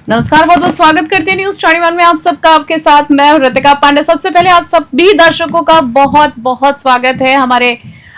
नमस्कार, बहुत बहुत स्वागत करते हैं न्यूज 21 में आप सबका। आपके साथ मैं ऋतिका पांडे। सबसे पहले आप सभी दर्शकों का बहुत बहुत स्वागत है हमारे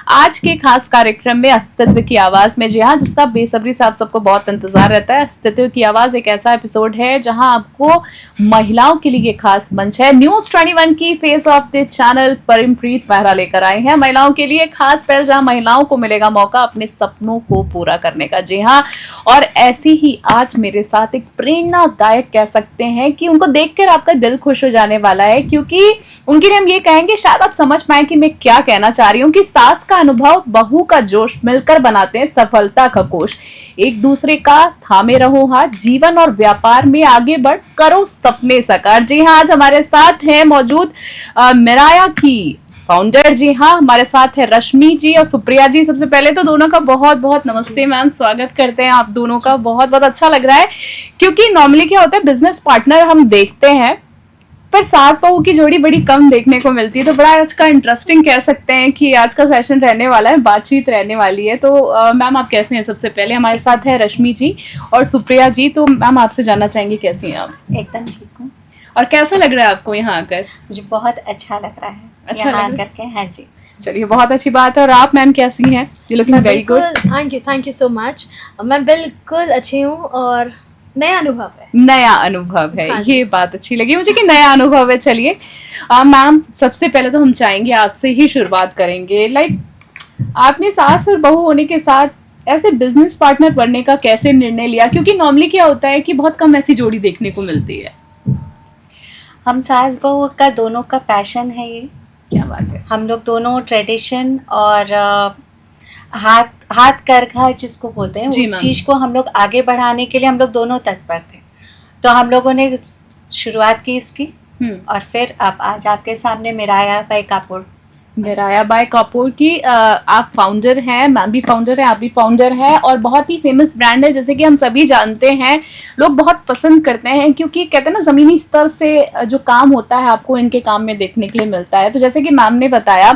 आज के खास कार्यक्रम में अस्तित्व की आवाज में। जी हाँ, जिसका बेसब्री से आप सबको बहुत इंतजार रहता है। अस्तित्व की आवाज एक ऐसा एपिसोड है जहां आपको महिलाओं के लिए खास मंच है। न्यूज 21 की face of the channel Parimpreet Mehra लेकर आए हैं महिलाओं के लिए खास पहल, जहां महिलाओं को मिलेगा मौका अपने सपनों को पूरा करने का। जी हाँ, और ऐसी ही आज मेरे साथ एक प्रेरणादायक कह सकते हैं कि उनको देखकर आपका दिल खुश हो जाने वाला है, क्योंकि उनके लिए हम ये कहेंगे, शायद आप समझ पाए कि मैं क्या कहना चाह रही हूँ, कि सास का अनुभव, बहू का जोश मिलकर बनाते हैं सफलता का कोष। एक दूसरे का थामे रहो हाथ, जीवन और व्यापार में आगे बढ़ करो सपने साकार। जी हाँ, आज हमारे साथ है मौजूद मिराया की फाउंडर। जी हाँ, हमारे साथ है रश्मि जी और सुप्रिया जी। सबसे पहले तो दोनों का बहुत बहुत नमस्ते मैम, स्वागत करते हैं आप दोनों का। बहुत बहुत अच्छा लग रहा है, क्योंकि नॉर्मली क्या होता है, बिजनेस पार्टनर हम देखते हैं पर सास बहू की जोड़ी बड़ी कम देखने को मिलती है। तो बड़ा आज का इंटरेस्टिंग कह सकते हैं कि आज का सेशन रहने वाला है, बातचीत रहने वाली है। तो मैम आप कैसे हैं? सबसे पहले हमारे साथ है रश्मि जी और सुप्रिया जी। तो मैम आपसे जानना चाहेंगे कैसी हैं आप? एकदम ठीक हूँ। और कैसा लग रहा है आपको यहाँ आकर? मुझे बहुत अच्छा लग रहा है अच्छा यहाँ लग रहा है? आकर के। हाँ जी, चलिए, बहुत अच्छी बात है। और आप मैम कैसी हैं? You looking very good. Thank you so much. मैं बिल्कुल अच्छी हूँ और नया अनुभव है। नया अनुभव है, हाँ ये बात अच्छी लगी मुझे कि नया अनुभव है। चलिए मैम, सबसे पहले तो हम चाहेंगे आपसे ही शुरुआत करेंगे। आपने सास और बहू होने के साथ ऐसे बिजनेस पार्टनर बनने का कैसे निर्णय लिया? क्योंकि नॉर्मली क्या होता है कि बहुत कम ऐसी जोड़ी देखने को मिलती है। हम सास बहू का दोनों का पैशन है ये। क्या बात है। हम लोग दोनों ट्रेडिशन और हाथ करघा जिसको बोलते हैं, जी उस मैम। चीज़ को हम लोग आगे बढ़ाने के लिए हम लोग दोनों तत्पर थे। तो हम लोगों ने शुरुआत की इसकी, और फिर अब आज आपके सामने मिराया बाई कापुर। मिराया बाई कपूर की आप फाउंडर हैं, मैम भी फाउंडर है, आप भी फाउंडर है, और बहुत ही फेमस ब्रांड है, जैसे कि हम सभी जानते हैं। लोग बहुत पसंद करते हैं, क्योंकि कहते हैं ना, जमीनी स्तर से जो काम होता है आपको इनके काम में देखने के लिए मिलता है। तो जैसे कि मैम ने बताया,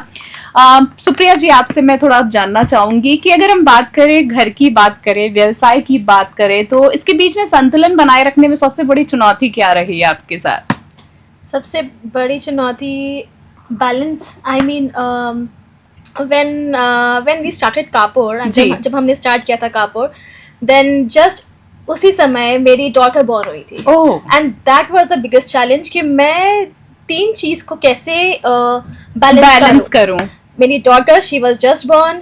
सुप्रिया जी आपसे मैं थोड़ा जानना चाहूंगी कि अगर हम बात करें, घर की बात करें, व्यवसाय की बात करें, तो इसके बीच में संतुलन बनाए रखने में सबसे बड़ी चुनौती क्या रही है आपके साथ? सबसे बड़ी चुनौती balance. I mean when we started Kapur, जी। जब हमने स्टार्ट किया था कापुर, देन जस्ट उसी समय मेरी डॉटर बॉर्न हुई थी। Oh, and that was the biggest challenge कि मैं तीन चीज को कैसे बैलेंस करूं। मेरी daughter, she was just born,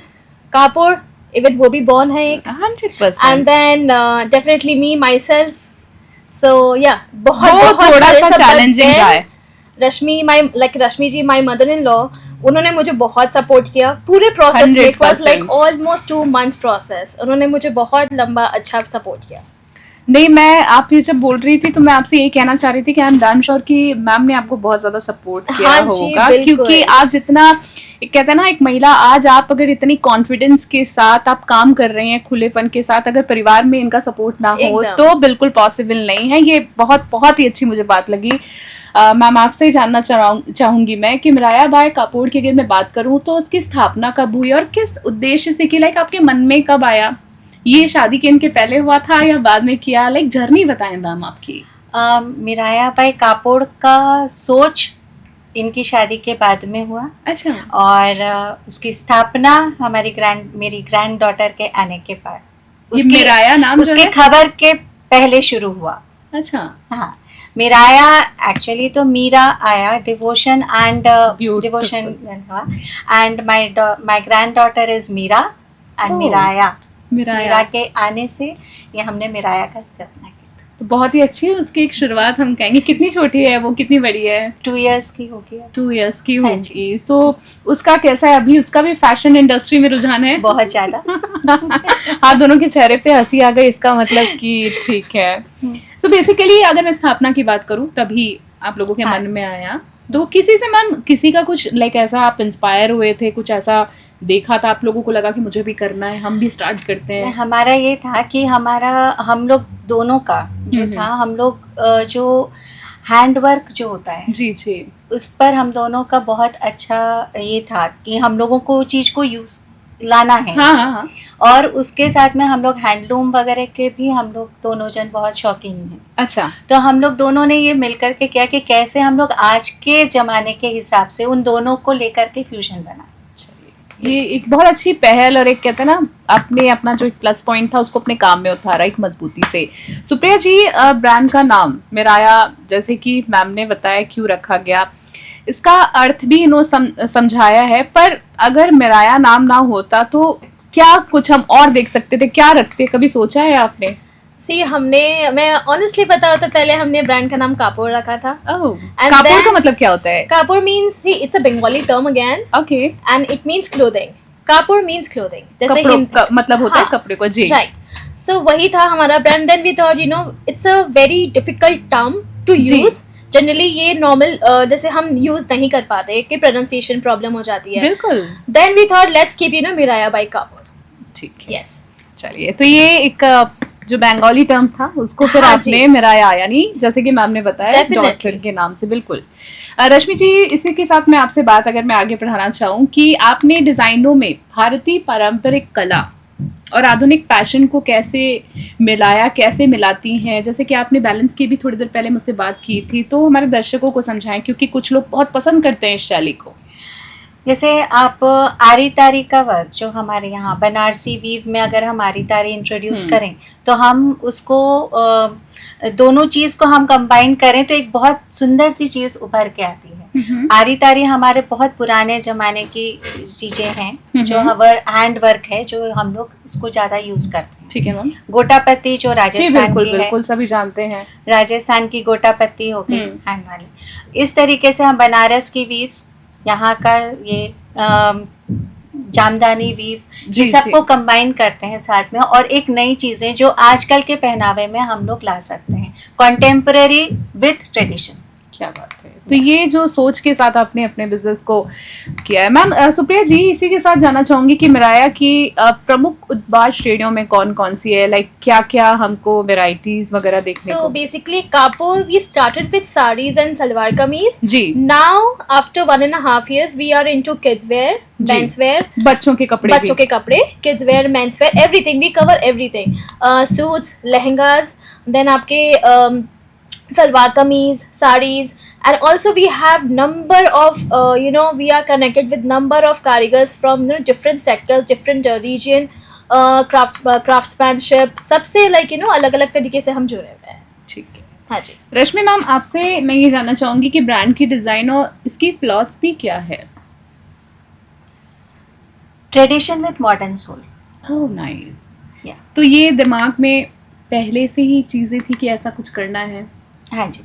Kapur even वो भी बॉर्न है एक, 100%। and then definitely me myself. So yeah, वो थोड़ा सा चैलेंजिंग रहा है। रश्मि जी, माय मदर इन लॉ, उन्होंने मुझे बहुत सपोर्ट किया पूरे प्रोसेस में। It was like almost 2 months process. उन्होंने मुझे बहुत लंबा अच्छा सपोर्ट किया। नहीं, मैं आप ये जब बोल रही थी तो मैं आपसे यही कहना चाह रही थी कि आई एम डैम श्योर कि मैम ने आपको बहुत ज्यादा सपोर्ट किया हाँ जी, होगा, बिल्कुल। क्योंकि आज इतना कहते हैं ना, एक महिला आज आप अगर इतनी कॉन्फिडेंस के साथ आप काम कर रहे हैं, खुलेपन के साथ, अगर परिवार में इनका सपोर्ट ना हो एकदम। तो बिल्कुल पॉसिबल नहीं है। ये बहुत बहुत ही अच्छी मुझे बात लगी। मैम आपसे ही जानना चाहूंगी मैं कि मिराया बाई कापुर की अगर मैं बात करूं तो उसकी स्थापना कब हुई और किस उद्देश्य से की? आपके मन में कब आया? ये शादी के इनके पहले हुआ था या बाद में किया? जर्नी बताएं मैम आपकी। मिराया बाई कापुर का सोच इनकी शादी के बाद में हुआ। अच्छा। और उसकी स्थापना मेरी ग्रैंड डॉटर के आने के बाद, ये मिराया नाम जो उसकी है? खबर के पहले शुरू हुआ। अच्छा। हाँ, मिराया एक्चुअली तो मीरा आया, डिवोशन एंड Beautiful. डिवोशन हुआ, and my granddaughter is Meera and Oh. Miraya. Miraya Meera के आने से ये हमने मिराया का स्थापना की। तो बहुत ही अच्छी है उसकी एक शुरुआत, हम कहेंगे। कितनी छोटी है वो, कितनी बड़ी है? 2 years की होगी। 2 years की हाँ होगी। सो उसका कैसा है अभी? उसका भी फैशन इंडस्ट्री में रुझान है? बहुत ज्यादा। आप दोनों के चेहरे पे हंसी आ गई, इसका मतलब कि ठीक है। सो बेसिकली अगर मैं स्थापना की बात करूं, तभी आप लोगों के हाँ। मन में आया। तो किसी से मैम, किसी का कुछ ऐसा आप इंस्पायर हुए थे, कुछ ऐसा देखा था आप लोगों को, लगा कि मुझे भी करना है, हम भी स्टार्ट करते हैं? हमारा ये था कि हम लोग दोनों का जो था, हम लोग जो हैंडवर्क जो होता है, जी जी, उस पर हम दोनों का बहुत अच्छा ये था कि हम लोगों को चीज़ को यूज़ लाना है। हाँ हाँ हाँ। और उसके साथ में हम लोग हैंडलूम वगैरह के भी हम लोग दोनों जन बहुत शौकीन हैं। अच्छा, तो हम लोग दोनों ने ये मिलकर के किया कि कैसे हम लोग आज के जमाने के हिसाब से उन दोनों को लेकर के फ्यूजन बना। ये एक बहुत अच्छी पहल और एक कहते हैं ना आपने अपना जो एक प्लस पॉइंट था उसको अपने काम में उतारा एक मजबूती से। सुप्रिया जी, ब्रांड का नाम मिराया जैसे कि मैम ने बताया क्यों रखा गया, इसका अर्थ भी इन्होंने समझाया है, पर अगर मिराया नाम ना होता तो क्या कुछ हम और देख सकते थे, क्या रखते, कभी सोचा है आपने? मैं ऑनेस्टली बताऊं तो पहले हमने ब्रांड का नाम कापुर रखा था। कापुर का मतलब क्या होता है? Kapur means it's a Bengali term again, okay, and it means clothing. Kapur means clothing, जैसे मतलब होता है कपड़े को। जी, राइट। सो वही था हमारा brand. Then we thought it's a very difficult term to use. Generally ये नॉर्मल जैसे हम यूज नहीं कर पाते कि प्रोनाउंसिएशन प्रॉब्लम हो जाती है। बिल्कुल। Then we thought let's keep Miraya by Kapur. ठीक है, यस। चलिए, तो ये एक जो बंगाली टर्म था उसको फिर आपने मिराया यानी जैसे कि मैम ने बताया डॉक्टर के नाम से। बिल्कुल। रश्मि जी, इसी के साथ मैं आपसे बात अगर मैं आगे बढ़ाना चाहूँ कि आपने डिजाइनों में भारतीय पारंपरिक कला और आधुनिक फैशन को कैसे मिलाया, कैसे मिलाती हैं? जैसे कि आपने बैलेंस की भी थोड़ी देर पहले मुझसे बात की थी, तो हमारे दर्शकों को समझाएं क्योंकि कुछ लोग बहुत पसंद करते हैं इस शैली को। जैसे आप आरी तारी का वर्क जो हमारे यहाँ बनारसी वीव में अगर हम आरी तारी इंट्रोड्यूस करें तो हम उसको दोनों चीज को हम कंबाइन करें तो एक बहुत सुंदर सी चीज उभर के आती है। आरी तारी हमारे बहुत पुराने जमाने की चीजें हैं जो हैंड वर्क है, जो हम लोग उसको ज्यादा यूज करते हैं। ठीक है मैम। गोटापत्ती जो राजस्थान की है, बिल्कुल सभी जानते हैं, राजस्थान की गोटापत्ती हो गई हैंड वाली। इस तरीके से हम बनारस की वीव्स, यहाँ का ये जामदानी वीव, ये सबको कंबाइन करते हैं साथ में, और एक नई चीजें जो आजकल के पहनावे में हम लोग ला सकते हैं, कॉन्टेम्पररी विथ ट्रेडिशन। क्या बात है। तो ये जो सोच के साथ आपने अपने बिजनेस को किया है। मैम सुप्रिया जी, इसी के साथ जानना चाहूंगी कि मिराया की प्रमुख उत्पाद श्रेणियों में कौन कौन सी है, लाइक क्या क्या हमको वेराइटीज वगैरह देखने को? So basically Kapur we started with sarees and salwar kameez. Ji. Now after 1.5 years we are into kids wear, men's wear, बच्चों के कपड़े, kids wear, men's wear, everything, we cover everything. Suits, lehengas, then आपके salwar kameez, sarees, and also we have number of we are connected with number of karigars from different sectors, different region, craftsmanship, सबसे अलग अलग तरीके से हम जुड़े हुए हैं। ठीक है। हाँ जी। रश्मि मैम, आपसे मैं ये जानना चाहूंगी कि ब्रांड की डिजाइन और इसकी फिलॉसफी क्या है? Tradition with modern soul. Oh nice. तो ये दिमाग में पहले से ही चीजें थी कि ऐसा कुछ करना है? हाँ जी,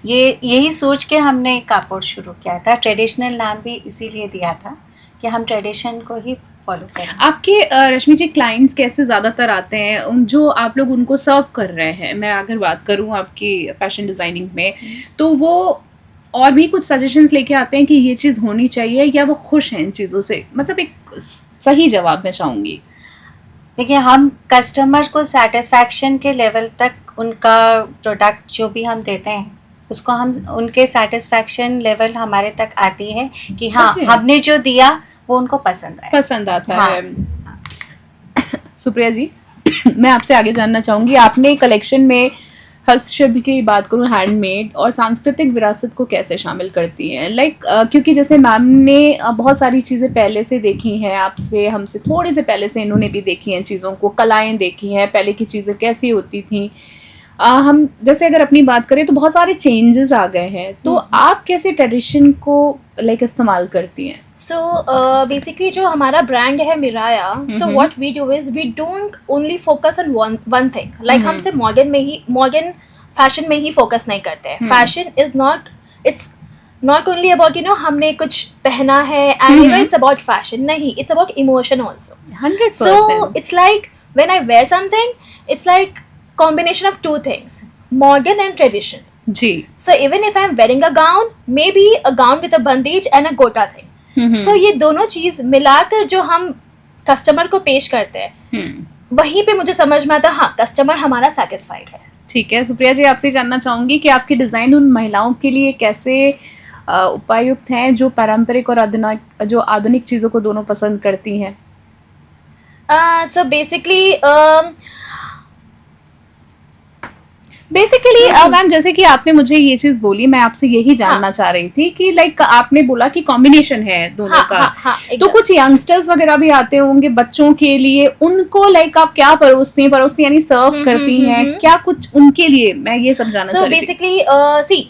यही सोच के हमने कापुर शुरू किया था। ट्रेडिशनल नाम भी इसीलिए दिया था कि हम ट्रेडिशन को ही फॉलो करें। आपके रश्मि जी क्लाइंट्स कैसे ज़्यादातर आते हैं जो आप लोग उनको सर्व कर रहे हैं? मैं अगर बात करूं आपकी फैशन डिज़ाइनिंग में, तो वो और भी कुछ सजेशंस लेके आते हैं कि ये चीज़ होनी चाहिए, या वो खुश हैं इन चीज़ों से? मतलब एक सही जवाब मैं चाहूँगी। देखिए, हम कस्टमर को सेटिस्फैक्शन के लेवल तक उनका प्रोडक्ट जो भी हम देते हैं उसको हम उनके सेटिस्फैक्शन लेवल हमारे तक आती है कि हाँ हमने जो दिया वो उनको पसंद आता है। सुप्रिया जी, मैं आपसे आगे जानना चाहूँगी, आपने कलेक्शन में हस्तशिल्प की बात करूँ, हैंडमेड और सांस्कृतिक विरासत को कैसे शामिल करती हैं? लाइक क्योंकि जैसे मैम ने बहुत सारी चीज़ें पहले से देखी हैं, आपसे हमसे थोड़े से पहले से इन्होंने भी देखी हैं चीज़ों को, कलाएं देखी हैं, पहले की चीज़ें कैसी होती थी। हम जैसे अगर अपनी बात करें तो बहुत सारे चेंजेस आ गए हैं, तो आप कैसे ट्रेडिशन को इस्तेमाल करती हैं? सो बेसिकली जो हमारा ब्रांड है Miraya, so what we do is we don't only focus on one thing, like हम सिर्फ मॉडर्न फैशन में ही फोकस नहीं करते हैं। Fashion is not only about हमने कुछ पहना है एंड इट्स अबाउट फैशन, नहीं, it's about emotion also. 100%। So it's like when I wear something, it's like combination of two things, modern and tradition. जी। So even if I am wearing a gown, maybe a gown with a bandage and a gota thing. So ये दोनों चीज मिलाकर जो हम customer को पेश करते हैं, वहीं पे मुझे समझ में आता है हाँ कस्टमर हमारा सेटिस्फाइड है। ठीक है। सुप्रिया जी, आपसे जानना चाहूंगी कि आपके डिजाइन उन महिलाओं के लिए कैसे उपयुक्त हैं जो पारंपरिक और आधुनिक चीजों को दोनों पसंद करती हैं? So basically, बेसिकली मैम जैसे कि आपने मुझे ये चीज बोली, मैं आपसे यही जानना चाह रही थी कि लाइक आपने बोला कि कॉम्बिनेशन है दोनों हाँ, का, हाँ, हाँ, तो exactly. कुछ यंगस्टर्स वगैरह भी आते होंगे बच्चों के लिए, उनको लाइक आप क्या परोसती यानी सर्व करती हैं, क्या कुछ उनके लिए, मैं ये सब जानना चाह So रही थी। basically, see,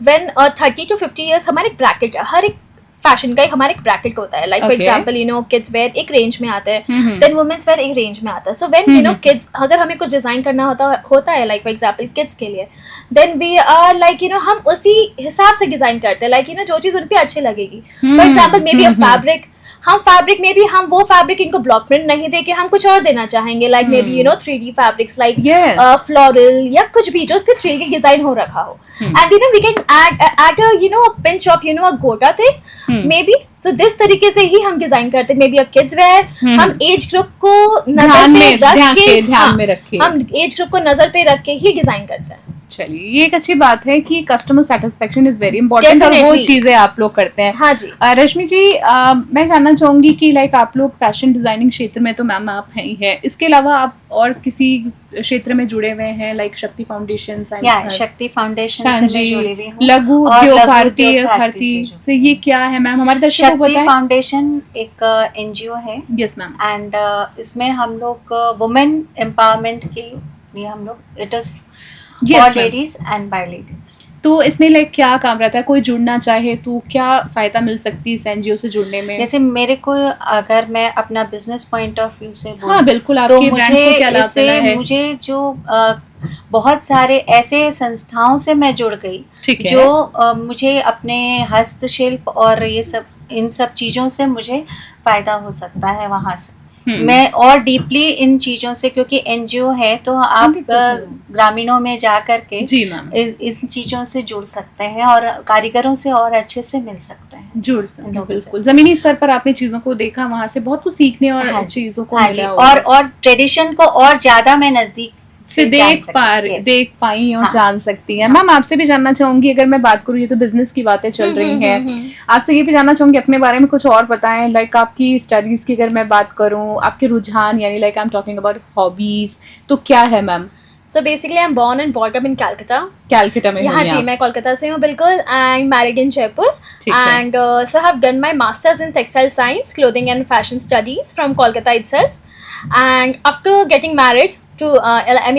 when 30 to 50 years हमारे एक ब्रैकेट है, हर एक फैशन का एक हमारा एक ब्रैकेट होता है, like for Okay. Example you know kids where एक रेंज में आता है, हम्म। देन वुमेन्स वेयर एक रेंज में आता है. So when you know kids, अगर हमें कुछ डिजाइन करना होता है लाइक फॉर एग्जांपल किड्स के लिए, then we are like you know हम उसी हिसाब से डिजाइन करते हैं, लाइक यू नो जो चीज उन पे अच्छी लगेगी. For example may be a fabric, हम फैब्रिक में भी हम वो फैब्रिक इनको ब्लॉक प्रिंट नहीं देके हम कुछ और देना चाहेंगे, like may be you know 3D fabrics like Yes. Floral या कुछ भी जो उस पे 3D डिजाइन हो रखा हो, and you know we can add a you know a pinch of you know a gota thing maybe. तो दिस तरीके से ही हम डिजाइन करते हैं. Maybe a kids wear, हम एज ग्रुप को नजर पे रख के, ध्यान में रख के हम एज ग्रुप को नजर पे रख के ही डिजाइन करते हैं. चलिए, ये एक अच्छी बात है कि customer satisfaction is very important, और वो Definitely. चीजें आप लोग करते हैं. हाँ जी. रश्मि जी, मैं जानना चाहूंगी कि लाइक आप लोग फैशन डिजाइनिंग क्षेत्र में तो मैम आप हैं ही हैं, इसके अलावा आप और किसी क्षेत्र में जुड़े हुए हैं, लाइक शक्ति फाउंडेशन, या शक्ति फाउंडेशन से मैं जुड़ी हुई हूँ, लघु और उद्योग लघु भारती उद्योग भारती भारती से ये क्या है मैम, हमारे दर्शकों को शक्ति बताएं. फाउंडेशन एक एनजीओ है, यस मैम. एंड इसमें हम लोग वुमेन एम्पावरमेंट के लिए हम लोग, it is Yes, for ma'am. Ladies and by ladies. तो इसमें लाइक क्या काम रहता है, कोई जुड़ना चाहे तो क्या सहायता मिल सकती है इस एनजीओ से जुड़ने में? जैसे मेरे को, अगर मैं अपना बिजनेस पॉइंट ऑफ व्यू से बोलूं, हाँ बिल्कुल, तो आपके ब्रांड को क्या लाभ मिला है? मुझे जो बहुत सारे ऐसे संस्थाओं से मैं जुड़ गई, ठीक है. जो मुझे अपने हस्तशिल्प और ये सब, इन सब चीज़ों से मुझे फायदा हो सकता है वहाँ से. मैं और डीपली इन चीज़ों से, क्योंकि एनजीओ है तो आप 100% ग्रामीणों में जा करके जी मैम इन चीज़ों से जुड़ सकते हैं और कारीगरों से और अच्छे से मिल सकते हैं. जुड़ सकते, लोगों से. बिल्कुल जमीनी स्तर पर आपने चीजों को देखा, वहां से बहुत कुछ सीखने और हाँ, चीजों को हाँ जी, मिला होगा. और ट्रेडिशन को और ज्यादा मैं नजदीक से देख पाई और हाँ. जान सकती हैं. मैम आपसे भी जानना चाहूंगी, अगर मैं बात करूँ, ये तो बिजनेस की बातें चल रही हैं, आपसे ये भी जानना चाहूंगी अपने बारे में कुछ और बताएं, लाइक आपकी स्टडीज की अगर मैं बात करूँ, आपके रुझान, यानी like I am talking about hobbies, तो क्या है ma'am? So basically, I'm born and brought up in Calcutta. Calcutta में? हाँ जी, मैं कोलकाता से हूँ बिल्कुल. I'm married in Jaipur. ठीक है. And so I have done my masters in textile science, clothing and fashion studies from Kolkata itself. And after getting married to,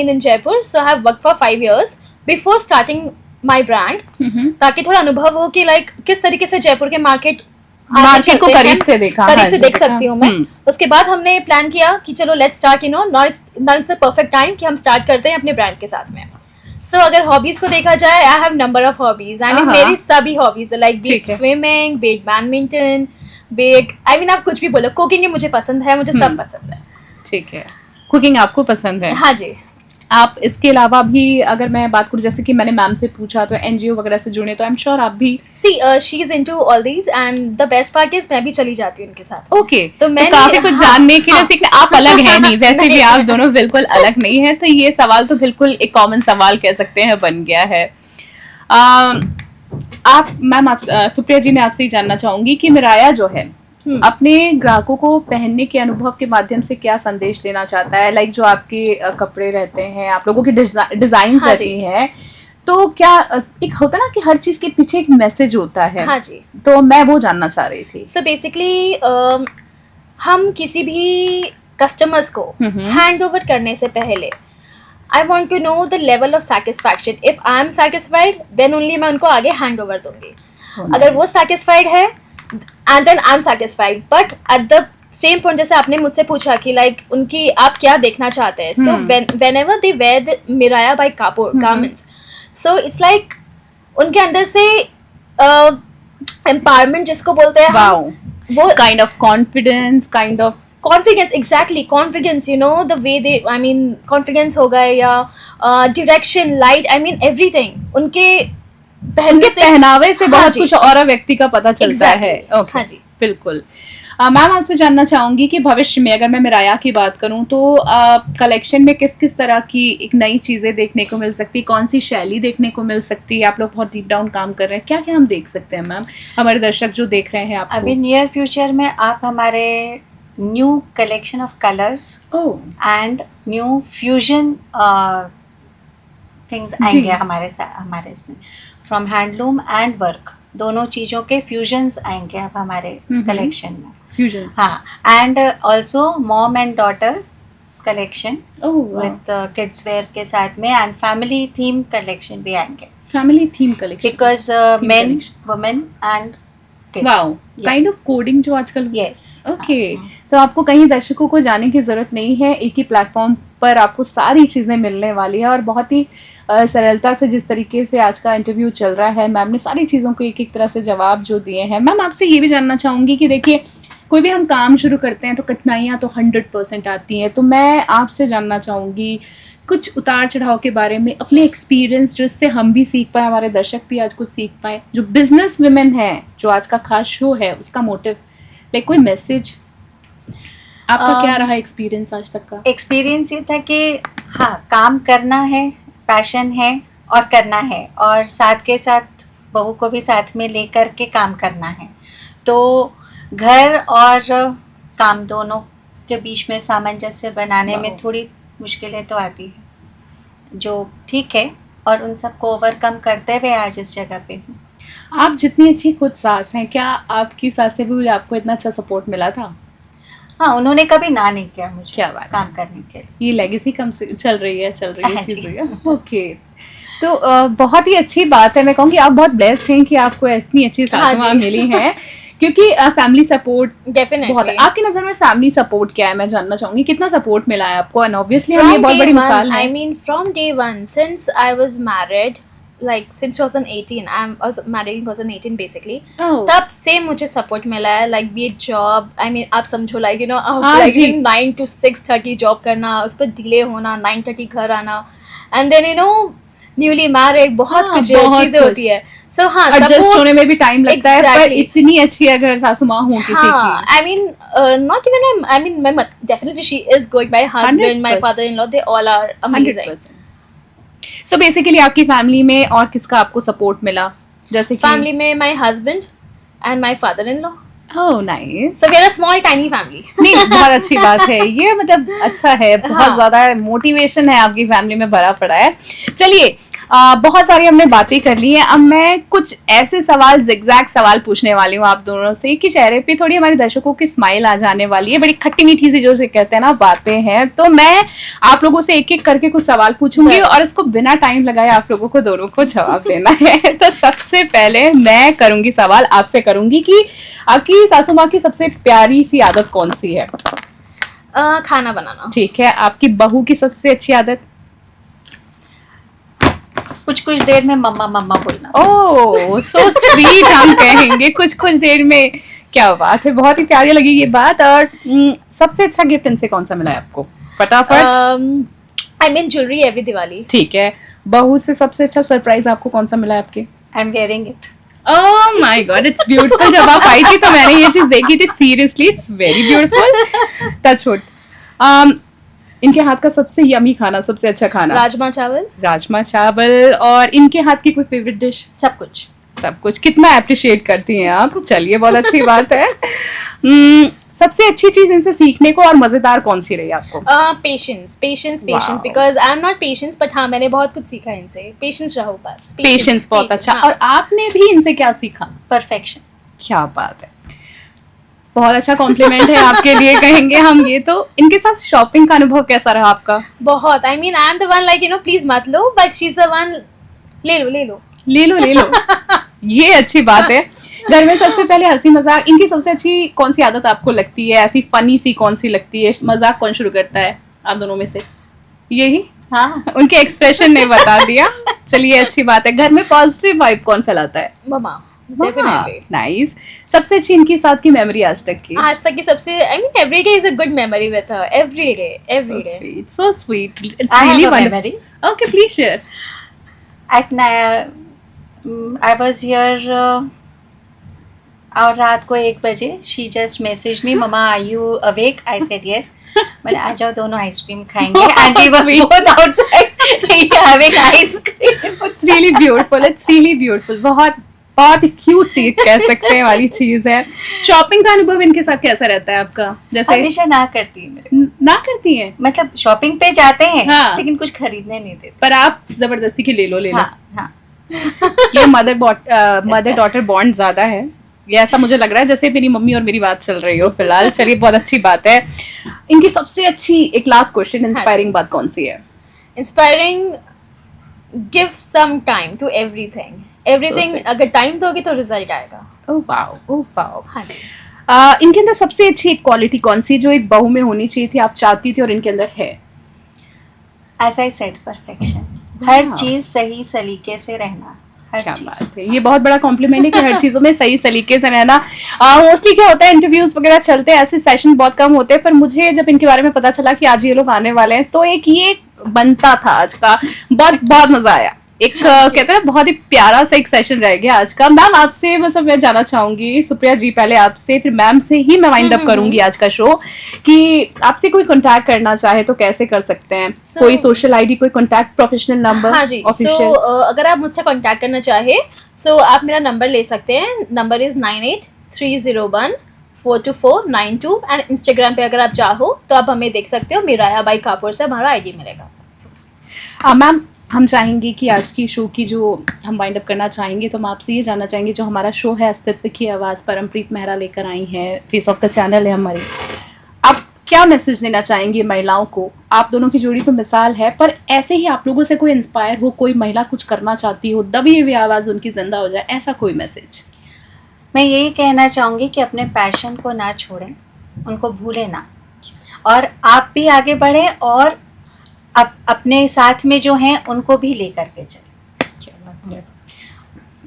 in Jaipur, so I have worked for 5 years before starting my brand. ताकि थोड़ा अनुभव हो कि like किस तरीके से जयपुर के market को करीब से देखा, करीब हाँ से जी, देख सकती हूँ मैं. उसके बाद हमने प्लान किया कि चलो let's start, you know now it's the perfect time कि हम स्टार्ट करते हैं अपने ब्रांड के साथ में. सो अगर हॉबीज को देखा जाए, I have number of hobbies. I mean मेरी सभी हॉबीज है, like be it swimming, be it badminton, be it आप कुछ भी बोलो. कुकिंग मुझे पसंद है, मुझे सब पसंद है. ठीक है, कुकिंग आपको पसंद है? हाँ जी. आप इसके अलावा भी अगर मैं बात करूँ, जैसे कि मैंने मैम से पूछा तो एनजीओ वगैरह से जुड़े, तो आई एम श्योर आप भी. See she is into all these, and the best part is मैं भी चली जाती हूँ उनके साथ. ओके, तो मैं काफी कुछ जानने के लिए सीखने. आप अलग हैं नहीं, वैसे भी आप दोनों बिल्कुल अलग नहीं है, तो ये सवाल तो बिल्कुल एक कॉमन सवाल कह सकते हैं बन गया है. आप मैम, आप सुप्रिया जी, मैं आपसे ही जानना चाहूंगी कि मिराया जो है अपने ग्राहकों को पहनने के अनुभव के माध्यम से क्या संदेश देना चाहता है, लाइक जो आपके कपड़े रहते हैं, आप लोगों की डिजाइन्स रहती हैं, तो क्या एक होता ना कि हर चीज के पीछे एक मैसेज होता है? हाँ जी. तो मैं वो जानना चाह रही थी. सो बेसिकली हम किसी भी कस्टमर्स को हैंड ओवर करने से पहले I want to know the level of satisfaction. If I am satisfied then only मैं उनको आगे हैंड ओवर दूंगी. अगर वो सेटिस्फाइड है and then I'm satisfied. But at the same point, जैसे आपने मुझसे पूछा कि like उनकी आप क्या देखना चाहते हैं, so whenever they wear the Miraya by Kapoor garments, so it's like उनके अंदर से empowerment जिसको बोलते हैं wow. वो kind of confidence, kind of confidence, exactly confidence, you know the way they, confidence हो गए या direction, light, everything उनके पहनावे से बहुत कुछ और व्यक्ति का पता चलता है. Okay. हाँ जी, बिल्कुल. मैम आपसे जानना चाहूंगी कि भविष्य में अगर मैं मिराया की बात करूं तो कलेक्शन में किस किस तरह की एक नई चीजें देखने को मिल सकती, कौन सी शैली देखने को मिल सकती है? आप लोग बहुत डीप डाउन काम कर रहे हैं, क्या क्या हम देख सकते हैं मैम, हमारे दर्शक जो देख रहे हैं आपको? अभी नियर फ्यूचर में आप हमारे new collection of colors oh and new fusion things आएंगे हमारे इसमें, from handloom and work, दोनों चीज़ों के fusions आएंगे अब हमारे collection में. फ्यूजन. हाँ, and also mom and daughter collection oh with kids wear के साथ में, and family theme collection भी आएंगे, family theme collection. because Theme men, collection. women and kids. Wow, kind of coding जो आजकल. Yes. ओके, तो आपको कहीं दर्शकों को जाने की जरूरत नहीं है, एक ही प्लेटफॉर्म पर आपको सारी चीजें मिलने वाली है और बहुत ही सरलता से जिस तरीके से आज का इंटरव्यू चल रहा है, मैम ने सारी चीज़ों को एक एक तरह से जवाब जो दिए हैं. मैम आपसे ये भी जानना चाहूँगी कि देखिए कोई भी हम काम शुरू करते हैं तो कठिनाइयाँ तो 100% आती हैं, तो मैं आपसे जानना चाहूँगी कुछ उतार चढ़ाव के बारे में, अपने एक्सपीरियंस जिससे हम भी सीख पाए, हमारे दर्शक भी आज कुछ सीख पाए, जो बिजनेस वुमेन है, जो आज का खास शो है उसका मोटिव, लाइक कोई मैसेज आपका क्या रहा एक्सपीरियंस आज तक का? एक्सपीरियंस ये था कि हाँ, काम करना है, पैशन है और करना है, और साथ के साथ बहू को भी साथ में लेकर के काम करना है. तो घर और काम दोनों के बीच में सामंजस्य बनाने में थोड़ी मुश्किलें तो आती है, जो ठीक है, और उन सबको ओवरकम करते हुए आज इस जगह पे हूँ. आप जितनी अच्छी खुद सास हैं, क्या आपकी सास से भी आपको इतना अच्छा सपोर्ट मिला था? हाँ, उन्होंने कभी ना नहीं किया मुझे क्या बात है. काम करने के लिए. ये लेगेसी कम से चल रही है हाँ जी. चीज़ें. ओके, तो बहुत ही अच्छी बात है. मैं कहूँगी आप बहुत ब्लेस्ड हैं कि आपको इतनी अच्छी हाँ सास माँ जी. मिली है, क्योंकि फैमिली सपोर्ट बहुत है. Definitely. आपकी नज़र में फैमिली सपोर्ट क्या है, मैं जानना चाहूंगी कितना सपोर्ट मिला है आपको? एंड ऑब्वियसली हम ये बहुत बड़ी मिसाल है. I mean, from day one, since I was married, like since 2018, I was married in 2018 basically. Oh. तब से मुझे सपोर्ट मिला है, like be it job, I mean आप समझो like you know हाँ like जी. 9 to 6:30 जॉब करना, उस पर डिले होना, 9:30 घर आना, and then you know newly married, बहुत हाँ, कुछ बहुत चीजें कुछ. होती है. सो हाँ, एडजस्ट support- होने में भी टाइम लगता है, पर Exactly. इतनी अच्छी अगर सासू माँ हो किसी हाँ, की. I mean, not even I mean, my definitely she is good. My husband, my 100%. father-in-law, they all are amazing. 100%. So basically आपकी फैमिली में और किसका आपको सपोर्ट मिला, जैसे कि Family में my husband and my father-in-law. Oh nice. So we are a small tiny family. नहीं, बहुत अच्छी बात है ये, मतलब अच्छा है, बहुत हाँ. ज्यादा मोटिवेशन है आपकी फैमिली में भरा पड़ा है. चलिए, बहुत सारी हमने बातें कर ली हैं. अब मैं कुछ ऐसे सवाल, जिगजैग सवाल पूछने वाली हूँ आप दोनों से कि चेहरे पे थोड़ी हमारे दर्शकों की स्माइल आ जाने वाली है. बड़ी खट्टी मीठी सी जो से कहते हैं ना बातें हैं, तो मैं आप लोगों से एक एक करके कुछ सवाल पूछूंगी और इसको बिना टाइम लगाए आप लोगों को दोनों को जवाब देना है. तो सबसे पहले मैं करूंगी सवाल आपसे, करूंगी कि आपकी सासू माँ की सबसे प्यारी सी आदत कौन सी है? खाना बनाना. ठीक है. आपकी बहू की सबसे अच्छी आदत? कुछ देर में मम्मा मम्मा बोलना. ओह सो स्वीट. हम कहेंगे कुछ देर में. क्या बात है, बहुत ही प्यारी लगी ये बात. और सबसे अच्छा गिफ्ट इनसे कौन सा मिला है आपको? फटाफट. I mean jewelry every Diwali. ठीक है. बहू से सबसे अच्छा सरप्राइज आपको कौन सा मिला है आपके? I am wearing it. Oh my God, it's beautiful. जब आप आई थी तो मैंने ये चीज देखी थी. Seriously it's very beautiful. Touch wood. इनके हाथ का सबसे यमी खाना, सबसे अच्छा खाना? राजमा चावल. राजमा चावल. और इनके हाथ की कोई फेवरेट डिश? सब कुछ. सब कुछ. कितना अप्रिशिएट करती हैं आप. चलिए, बहुत अच्छी बात है. सबसे अच्छी चीज इनसे सीखने को और मजेदार कौन सी रही आपको? Patience Wow. because I am not patience, but हाँ मैंने बहुत कुछ सीखा इनसे. Patience रहो बस. पेशेंस. बहुत अच्छा. हाँ. और आपने भी इनसे क्या सीखा? परफेक्शन. क्या बात है, बहुत अच्छा कॉम्प्लीमेंट है आपके लिए कहेंगे हम ये. तो इनके साथ शॉपिंग का अनुभव कैसा रहा आपका? बहुत. I mean I am the one like you know please मत लो, but she's the one ले लो. ले लो. ये अच्छी बात है. घर में सबसे पहले हंसी मजाक, इनकी सबसे अच्छी कौन सी आदत आपको लगती है? ऐसी फनी सी कौन सी लगती है? मजाक कौन शुरू करता है आप दोनों में से? यही. हाँ, उनके एक्सप्रेशन ने बता दिया. चलिए, अच्छी बात है. घर में पॉजिटिव वाइब कौन फैलाता है? मम्मा. Definitely. नाइस. सबसे अच्छी इनके साथ की मेमोरी आज तक की? आज तक की सबसे I mean every day is a good memory with her. Every day. So sweet. It's I really have a wonderful. memory. Okay, please share. I was here और रात को 1 बजे she just messaged me, Mama, are you awake? I said yes. मैंने आ जाओ, दोनों ice cream खाएंगे. And we were both outside having ice cream. It's really beautiful. It's really beautiful. बहुत बहुत ही क्यूट सी कह सकते हैं वाली चीज है। शॉपिंग का अनुभव इनके साथ कैसा रहता है आपका? जैसे हमेशा ना करती है मेरे, ना करती हैं, मतलब शॉपिंग पे जाते हैं हाँ। लेकिन कुछ खरीदने नहीं देते। पर आप जबरदस्ती की ले लो हाँ हाँ ये मदर डॉटर बॉन्ड ज्यादा है, ये ऐसा मुझे लग रहा है जैसे मेरी मम्मी और मेरी बात चल रही हो फिलहाल। चलिए बहुत अच्छी बात है। इनकी सबसे अच्छी एक लास्ट क्वेश्चन, इंस्पायरिंग बात कौन सी है? Inspiring, give some time to everything sweet. अगर टाइम दोगे तो रिजल्ट आएगा। Oh wow, oh wow. हाँ जी। इनके अंदर सबसे अच्छी एक क्वालिटी कौन सी जो एक बहू में होनी चाहिए थी, आप चाहती थी और इनके अंदर है? एज आई सेड, परफेक्शन, हर हाँ। चीज सही सलीके से रहना, हर क्या चीज। बात है, ये बहुत बड़ा कॉम्प्लीमेंट है कि हर चीजों में सही सलीके से रहना। मोस्टली क्या होता है, इंटरव्यूज वगैरह चलते हैं, ऐसे सेशन बहुत कम होते हैं, पर मुझे जब इनके बारे में पता चला कि आज ये लोग आने वाले हैं तो एक ये बनता था आज का, बहुत बहुत मजा आया। एक कहते हैं बहुत ही प्यारा सा एक सेशन रह गया आज का। मैम आपसे मतलब मैं जानना चाहूंगी, सुप्रिया जी पहले आपसे, फिर मैम से ही मैं वाइंड अप करूंगी आज का शो, कि आपसे कोई कांटेक्ट करना चाहे तो कैसे कर सकते हैं? कोई सोशल आईडी, कोई कांटेक्ट, प्रोफेशनल नंबर? हाँ जी। ऑफिशियल अगर आप मुझसे कांटेक्ट करना चाहे आप मेरा नंबर ले सकते हैं। नंबर इज 9830142492 एंड इंस्टाग्राम पे अगर आप चाहो तो आप हमें देख सकते हो, मिराया बाई कापुर से हमारा आईडी मिलेगा। मैम हम चाहेंगे कि आज की शो की जो हम वाइंड अप करना चाहेंगे तो हम आपसे ये जानना चाहेंगे, जो हमारा शो है अस्तित्व की आवाज़, परमप्रीत मेहरा लेकर आई हैं, फेस ऑफ द चैनल है हमारी, आप क्या मैसेज देना चाहेंगे महिलाओं को? आप दोनों की जोड़ी तो मिसाल है, पर ऐसे ही आप लोगों से कोई इंस्पायर हो, कोई महिला कुछ करना चाहती हो, दबी हुई आवाज़ उनकी जिंदा हो जाए, ऐसा कोई मैसेज? मैं यही कहना चाहूंगी कि अपने पैशन को ना छोड़ें, उनको भूलें ना, और आप भी आगे बढ़ें और अपने साथ में जो हैं उनको भी लेकर के चलें,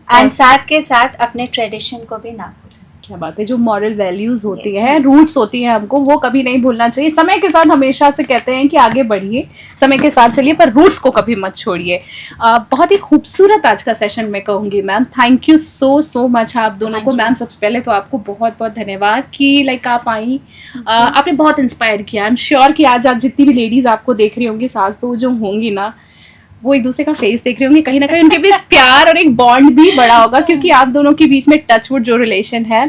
एंड साथ के साथ अपने ट्रेडिशन को भी ना भूलें। क्या बात है, जो मॉरल वैल्यूज होती हैं, रूट्स होती हैं, हमको वो कभी नहीं भूलना चाहिए। समय के साथ हमेशा से कहते हैं कि आगे बढ़िए, समय के साथ चलिए, पर रूट्स को कभी मत छोड़िए। बहुत ही खूबसूरत आज का सेशन मैं कहूँगी ma'am, thank you so much आप दोनों को। मैम सबसे पहले तो आपको बहुत बहुत धन्यवाद कि लाइक आप आई, आपने बहुत इंस्पायर किया। आई एम श्योर कि आज जितनी भी लेडीज आपको देख रही होंगी, सास बहू जो होंगी ना, वो एक दूसरे का फेस देख रहे होंगे, कहीं ना कहीं उनके बीच प्यार और एक बॉन्ड भी बड़ा होगा, क्योंकि आप दोनों के बीच में टचवुड जो रिलेशन है।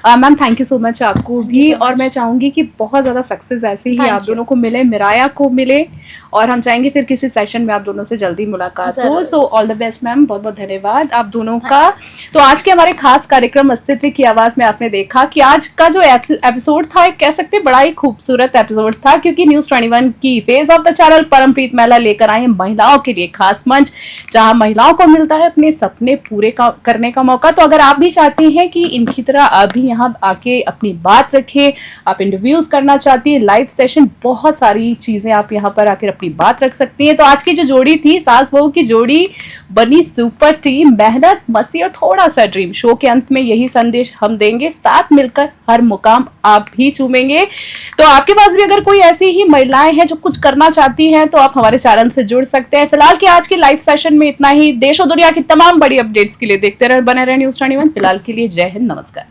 Ma'am thank you so much आपको भी, और मैं चाहूंगी कि बहुत ज़्यादा सक्सेस ऐसे ही आप दोनों को मिले, मिराया को मिले, और हम चाहेंगे फिर किसी सेशन में आप दोनों से जल्दी मुलाकात हो। So all the best ma'am, बहुत बहुत धन्यवाद आप दोनों का। तो आज के हमारे खास कार्यक्रम अस्तित्व की आवाज़ में आपने देखा कि आज का जो एपिसोड था, कह सकते बड़ा ही खूबसूरत एपिसोड था, क्योंकि न्यूज़ 21 की face of the channel Parampreet Mehra लेकर आए महिलाओं के लिए खास मंच, जहां महिलाओं को मिलता है अपने सपने पूरे करने का मौका। तो अगर आप भी चाहते हैं कि इनकी तरह आप भी यहाँ आके अपनी बात रखें, आप इंटरव्यूज करना चाहती हैं, लाइव सेशन, बहुत सारी चीजें आप यहाँ पर आकर अपनी बात रख सकती हैं। तो आज की जो जोड़ी थी, सास बहू की जोड़ी बनी सुपर टीम, मेहनत, मस्ती और थोड़ा सा ड्रीम। शो के अंत में यही संदेश हम देंगे, साथ मिलकर हर मुकाम आप भी चूमेंगे। तो आपके पास भी अगर कोई ऐसी ही महिलाएं हैं जो कुछ करना चाहती हैं, तो आप हमारे चैनल से जुड़ सकते हैं। फिलहाल की आज की लाइव सेशन में इतना ही। देश और दुनिया की तमाम बड़ी अपडेट्स के लिए देखते रहे, बने रहे न्यूज़ 21। फिलहाल के लिए जय हिंद, नमस्कार।